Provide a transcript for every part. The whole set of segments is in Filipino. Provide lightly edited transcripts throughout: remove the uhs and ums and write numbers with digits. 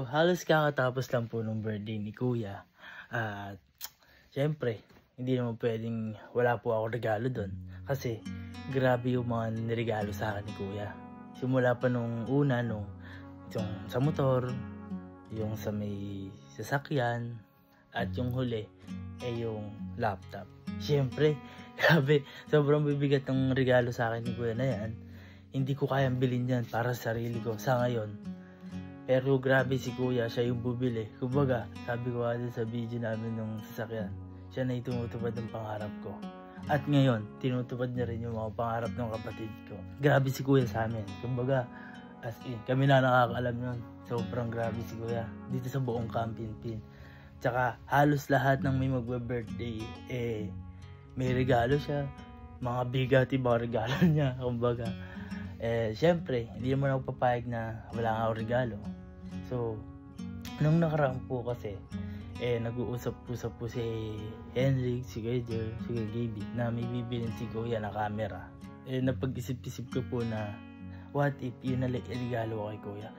halos kakatapos lang po ng birthday ni Kuya. At syempre, hindi naman pwedeng wala po ako regalo doon. Kasi grabe yung mga niregalo sa akin ni Kuya. Simula pa nung una, yung sa motor, yung sa may sasakyan, at yung huli ay yung laptop. Syempre, grabe, sobrang bibigat ng regalo sa akin ni Kuya na yan. Hindi ko kayang bilhin yan para sa sarili ko sa ngayon. Pero grabe si Kuya, siya yung bubili. Kumbaga, sabi ko din sa video namin nung sasakyan, siya na itumutupad ng pangarap ko. At ngayon, tinutupad niya rin yung mga pangarap ng kapatid ko. Grabe si Kuya sa amin. Kumbaga, as in, kami na nakakaalam yun. Sobrang grabe si Kuya dito sa buong Campinpin. Tsaka halos lahat ng may magbe-birthday, may regalo siya. Mga bigati mga regalo niya. Kumbaga, syempre, hindi naman ako papayag na wala nga ako regalo. So, nung nakaraan po kasi, nag-uusap-usap po si Henrik, si Gajer, si Gaby, na may bibilin si Kuya na camera. Napag-isip-isip ko po na, what if yun na regalo ko kay Kuya?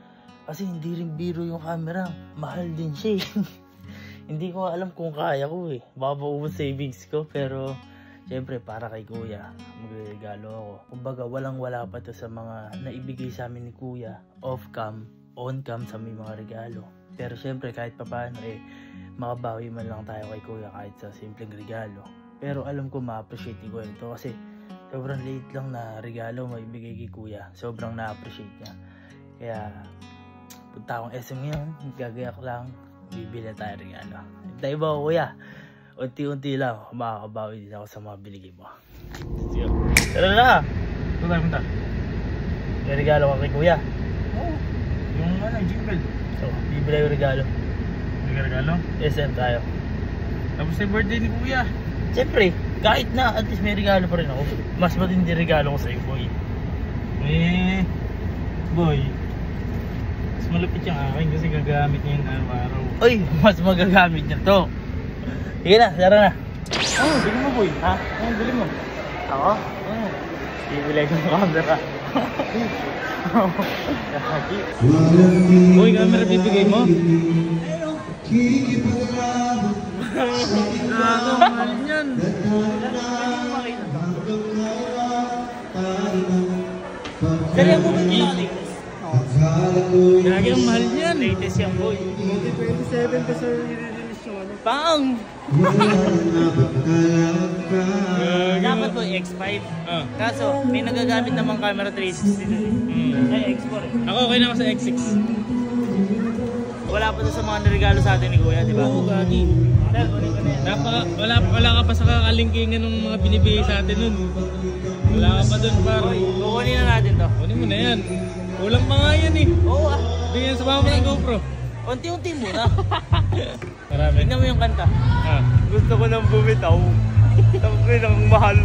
Kasi hindi rin biro yung camera, mahal din siya. Hindi ko alam kung kaya ko baka maubos savings ko, pero syempre para kay Kuya, magregalo ako. Kumbaga walang-wala pa to sa mga naibigay sa amin ni Kuya, off-cam, on-cam sa may mga regalo. Pero syempre kahit papaano makabawi man lang tayo kay Kuya kahit sa simpleng regalo. Pero alam ko ma-appreciate ni Kuya ito kasi sobrang liit lang na regalo maibigay kay Kuya. Sobrang na-appreciate niya. Kaya punta akong SM ngayon, gagayak lang, bibili tayo regalo. Tayo ba Kuya? Unti-unti lang, makakabawi din ako sa mga binigay mo. Tara na! Ito tayo punta. May regalo ka kay Kuya? Oo. Yung jingle. So, bibili yung regalo. May regalo? SM tayo. Tapos yung birthday ni Kuya. Siyempre, kahit na at least may regalo pa rin ako. Mas matindi regalo ko sa'yo, boy. Boy. Mas malupit yung akin kasi gagamit niya yung araw-araw. Uy, mas magagamit niya to. Sige na, tara na. Bili mo boy. Ha? Bili mo. Ako? Bibili ko ng camera. Boy, camera bibigay mo? Mahal yan. Kaya mo ba yung latest? Lagi ang mahal yan. Latest yan, boy. 27 kasi i-release yung ano. Pang! Dapat po X5. Kaso, may nagagamit namang camera 360 dun. Ay, X4 Ako okay na ako sa X6. Wala pa doon sa mga niregalo sa atin ni Kuya, di ba? Oo, gagi. Wala ka pa sa kakalingkingan ng mga binibigay sa atin nun. Wala ka pa dun pare. Kukunin na natin to. Kunin mo na yan. Kulang pa nga yan Oo Bigyan sa mama ng GoPro. Unti-unti muna. Marami. Tignan mo yung kanta. Ah. Gusto ko nang bumitaw. Tangin ang mahal.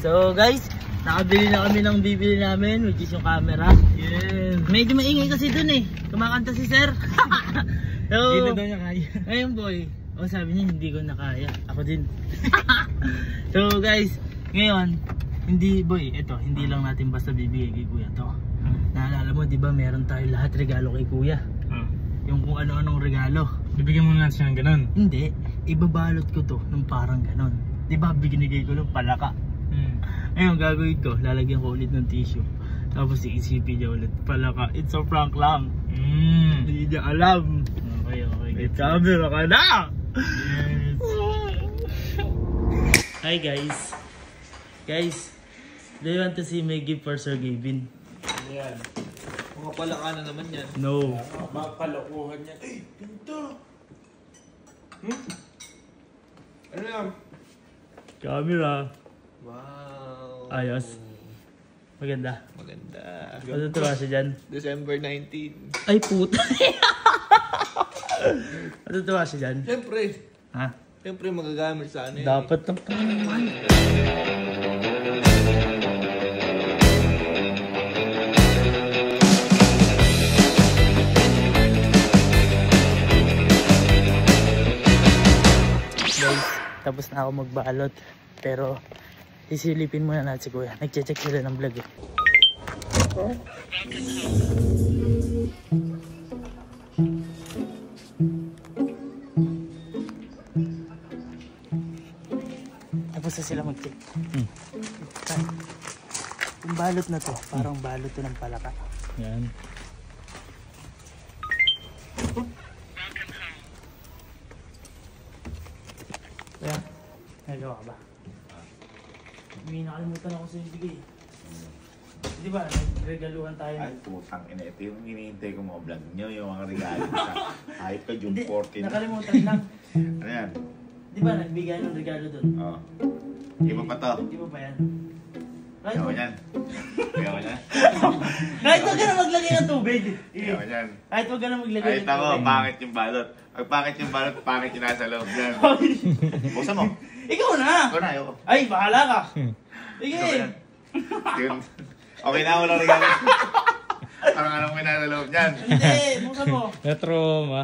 So guys, nakabili na kami ng bibili namin, which is yung camera. Yes. Medyo maingay kasi dun kumakanta si sir. So, Hindi na daw niya kaya. Ngayon boy, sabi niya hindi ko na kaya. Ako din. So guys, ngayon, hindi lang natin basta bibigay kay Kuya to. Naalala mo, di ba meron tayo lahat regalo kay Kuya? Yung kung ano-anong regalo. Bibigyan mo na siya ng ganun? Hindi, ibabalot ko to ng parang ganon. Di ba binigay ko ng palaka? Ngayon gagawin ko, lalagyan ko ulit ng tissue. Tapos iisipin niya ulit, palaka, it's a prank lang. Hindi niya alam. Okay. May camera ka na! Yes. Hi guys. Do you want to see my gift for Sir Gavin? Ayan. Mga palaka na naman yan. No. Mga kalokohan yan. Ay, pinto! Ano yan? Camera. Wow. Ayos. Maganda. Maganda. Matutuwa siya dyan. December 19. Ay puta. Matutuwa siya dyan. Siyempre. Ha? Siyempre magagamit sa ano yan. Dapat ng pangalaman. Guys, tapos na ako magbalot. Pero Isilipin muna natin si Kuya. Nagche-check sila ng vlog eh. Tapos na sila mag-check. Yung balot na to, parang balot to ng palaka. Yan. Kaya, nagawa ka ba? May nakalimutan ako sa yung bigay. Di ba, nagregaluhan tayo. Ay, putang ina. Ito yung hinihintay ko mga vlog nyo, yung mga regalo sa kahit ka June Hindi, 14. nakalimutan lang. Ano yan? Di ba, nagbigay ng regalo doon? Oo. Iba pa to. Di ba pa yan? Kahit Iba yan. Iba yan. kahit wag ka na maglagay ng tubig. Iba yan. Kahit wag ka na maglagay Ay, ng tako, tubig. pangit yung balot. Pag pangit yung balot, pangit yung nasa loob yan. Buksan mo. Ikaw na! Ikaw na, ayoko. Ay, bahala ka! Sige! Ikaw yan. Yun. Okay na, walang regalo. Parang anong may nasa loob yan. Hindi, buksan mo. Na-trauma.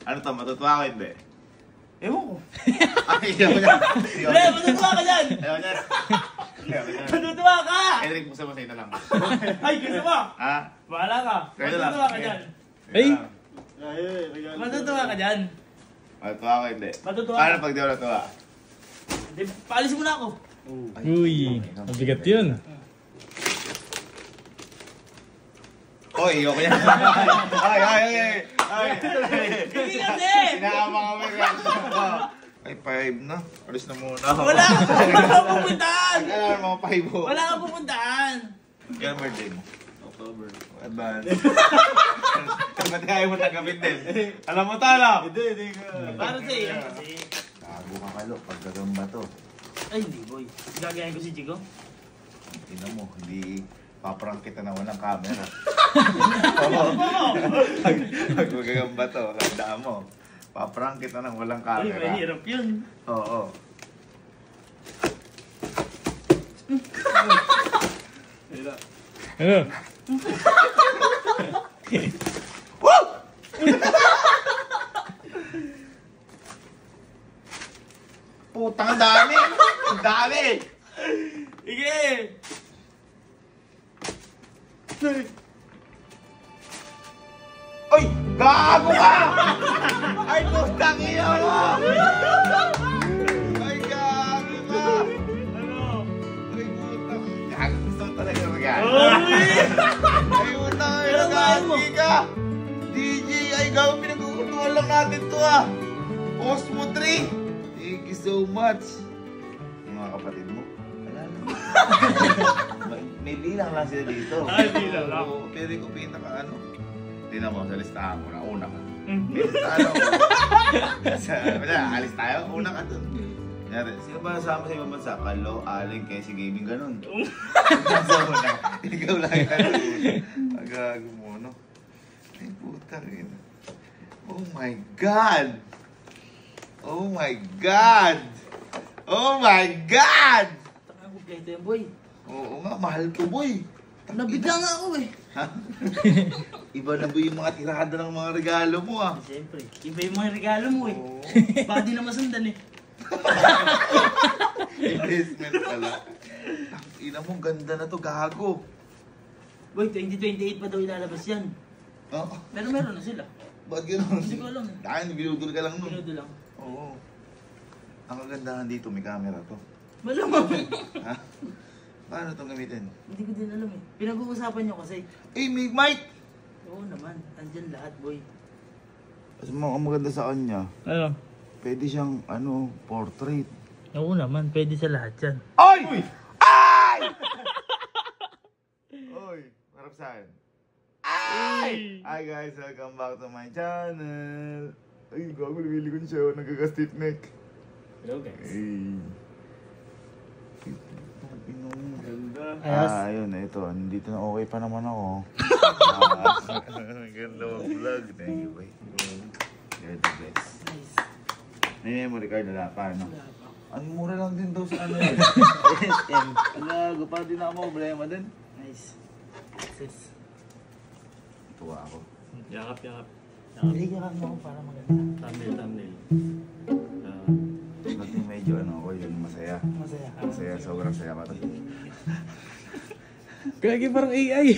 Ano to, matutuwa ko hindi? Ewan ko. Ay, ayaw niya. Pre, matutuwa ka dyan! Ayaw niya. Ayaw niya. Matutuwa ka! Edric, buksan mo sa ito lang. Ay, gusto mo! Ha? Bahala ka! Kaya lang. Matutuwa ka dyan! Ay! Matutuwa ka dyan! Matutuwa ko hindi. Matutuwa Paano ka! pag di ako natuwa? Di, paalis mo na ako! Uy, mabigat yun. Oy, ayoko yan. Ay. Hindi kasi! Sinama kami ay, 5 na. Alis na muna. Wala kang pupuntahan! Kailangan mga 5 ho. Wala kang pupuntahan! Kailan birthday mo? October. Advance. Ba't kaya mo tanggapin din? Alam mo tala? Hindi ka. Para sa iyo kasi. Gago ka kalo, pagkagamba to. Ay, hindi boy. Gagayahin ko si Chico. Tingnan mo, hindi paprank kita na walang camera. Pag magagamba to, tandaan mo. Paprank kita nang walang Ay, camera. mahirap yun. Oo. Ano? Putang ang dami! Ang dami! Sige! Uy! Gago ka! Ay, putang ina mo! Ay, gago ka! Ano? Ay, putang. Gago, gusto ko talaga regalo. Uy! Ay, putang ina, Ano ba mo? gago ka! DJ, ay, gago, pinag-uutuan lang natin to ah! Osmo 3! Thank you so much! Yung mga kapatid mo, wala lang. May bilang lang sila dito. Ay, bilang lang. Oo, pero ko pinaka ano. Tingnan mo, sa listahan ko, nauna ka. Mhm. May listahan ako. Wala, alis tayo, una ka dun. Yari, sino ba nasama sa ibang bansa? Kalo, Aling, Kesi Gaming, ganun. Nasa una, ikaw lang yung ano. Agago mo, no? Ay, puta rin. Oh my God! Oh my God! Oh my God! Taka kompleto yan, boy. Oo nga, mahal to, boy. Nabigla nga ako eh. Ha? Iba na ba yung mga tirada ng mga regalo mo ah? Siyempre, iba yung mga regalo mo eh. Oo. Baka di na masundan eh. Investment pala. Ina mo, ganda na to, gago. Boy, 2028 pa daw ilalabas yan. Oo. Pero meron na sila. Ba't gano'n? Hindi ko alam eh. Dahil binudol ka lang nun. Pinudo lang. Oo. Ang kagandahan dito, may camera to. Malamang. Ha? Paano itong gamitin? Hindi ko din alam eh. Pinag-uusapan nyo kasi. Eh, may mic! Oo naman, andyan lahat boy. Mas ang maganda sa kanya, Ano? pwede siyang, portrait. Oo naman, pwede sa lahat yan. Oy! Ay! Oy, harap saan? Ay! Hi guys, welcome back to my channel. Ay, gago, lumili ko siya, nagkaka-stiff neck. Hello guys. Ay. Ayos. Ayun, ito. Nandito na okay pa naman ako. Ganda mag-vlog. Thank you, boy. You're the best. Nice. May memory card na paano? Wala pa. Ang mura lang din daw sa ano eh. Alago pa din ako problema din. Nice. Sis. Tuwa ako. Yakap. Hindi ka kami ako para maganda. Thumbnail. Ba't yung medyo ano ako yun, masaya. Masaya. Masaya, sobrang saya pa to. Kaya parang AI.